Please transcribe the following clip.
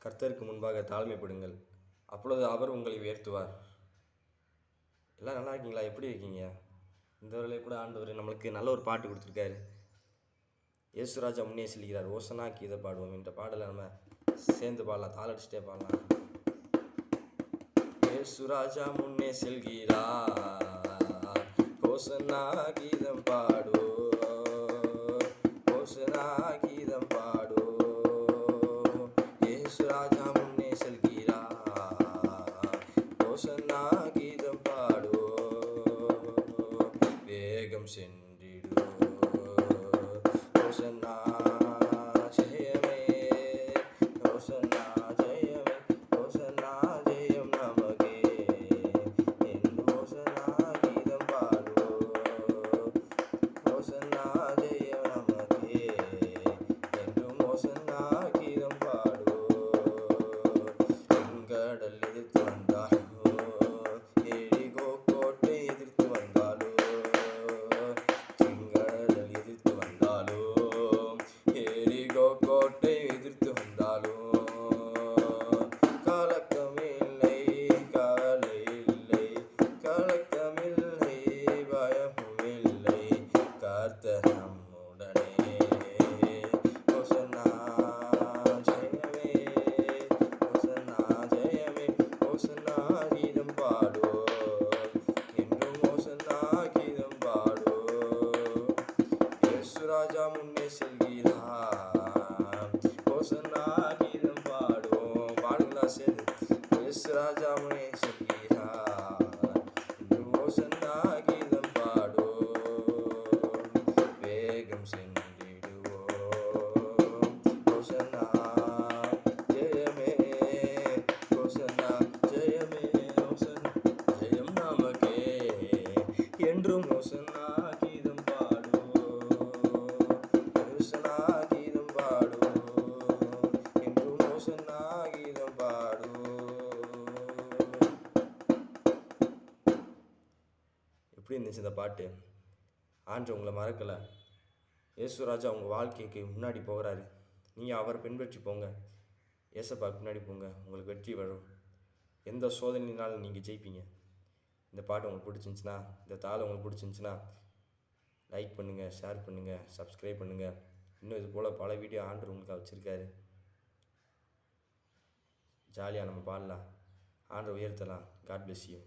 கர்த்தருக்கு முன்பாக தாழ்மைப்படுங்கள், அப்பொழுது அவர் உங்களை உயர்த்துவார். எல்லாம் நல்லா இருக்கீங்களா? எப்படி இருக்கீங்க? இந்த வேளையில கூட ஆண்டவர் நம்மளுக்கு நல்ல ஒரு பாட்டு கொடுத்துருக்காரு. இயேசுராஜா முன்னே செல்கிறார், ஓசனா கீத பாடுவோம். என்ற பாடலை நம்ம சேர்ந்து பாடலாம், தாளடிச்சுட்டே பாடலாம். இயேசுராஜா முன்னே செல்கிறார், ஓசனா கீதம் பாடுவோம், ஓசனா கீதம் பாடுவோம். இயேசுராஜா முன்னே செல்கிறார், ஓசனா கீதம் பாடுவோம். வேகம் சென்றிடுவோம், ஓசனா ஜெயமே, ஓசனா ஜெயமே, ஓசனா ஜெயம் நமக்கே. என் ஓசனா கீதம் பாடுவோம், ஓசனா ஜெயம் நமக்கே. என்றும் ஓசனா கீதம் பாடுவோம். செங்கடல் எதிர்த்து வந்தாலோ, எரிகோ கோட்டை எதிர்த்து வந்தாலோ, செங்கடல் எதிர்த்து வந்தாலோ, எரிகோ கோட்டை எதிர்த்து வந்தாலோ, கலக்கமில்லை, கவலை இல்லை, கலக்கமில்லை, பயமுமில்லை, கர்த்தர் நம்முடனே. ஓசன்னா ஜெயமே, ஓசன்னா ஜெயமே, ஓசன்னா கீதம் பாடுவோம், என்றும் ஓசன்னா கீதம் பாடுவோம். இயேசுராஜா முன்னே செல்கிறார், ஓசன்னா கீதம் பாடுவோம். பாடுங்களா சேர்ந்து. இயேசுராஜா முன்னே செல்கிறார், என்றும் ஓசன்னா கீதம் பாடுவோம். வேகம் சென்றிடுவோம், ஓசன்னா ஜெயமே, ஓசன்னா ஜெயமே, ஓசன்னா ஜெயம் நமக்கே. என்றும் ஓசன்னா கீதம் பாடுவோம், ஓசன்னா கீதம் பாடுவோம், என்றும் ஓசன்னா கீதம் பாடுவோம். எப்படி இருந்துச்சு இந்த பாட்டு? ஆண்டு உங்களை மறக்கலை. இயேசுராஜா உங்கள் வாழ்க்கைக்கு முன்னாடி போகிறாரு, நீங்கள் அவரை பின்பற்றி போங்க. ஏசப்பாக்கு முன்னாடி போங்க, உங்களுக்கு வெற்றி வரும். எந்த சோதனையினாலும் நீங்கள் ஜெயிப்பீங்க. இந்த பாட்டு உங்களுக்கு பிடிச்சிருந்துச்சின்னா, இந்த தாளம் உங்களுக்கு பிடிச்சிருந்துச்சின்னா லைக் பண்ணுங்கள், ஷேர் பண்ணுங்கள், சப்ஸ்கிரைப் பண்ணுங்கள். இன்னும் இது போல் பல வீடியோ ஆண்டவர் உங்களுக்கு வச்சுருக்காரு. ஜாலியாக நம்ம பாடலாம், ஆண்டவர் உயர்த்தலாம். God bless you.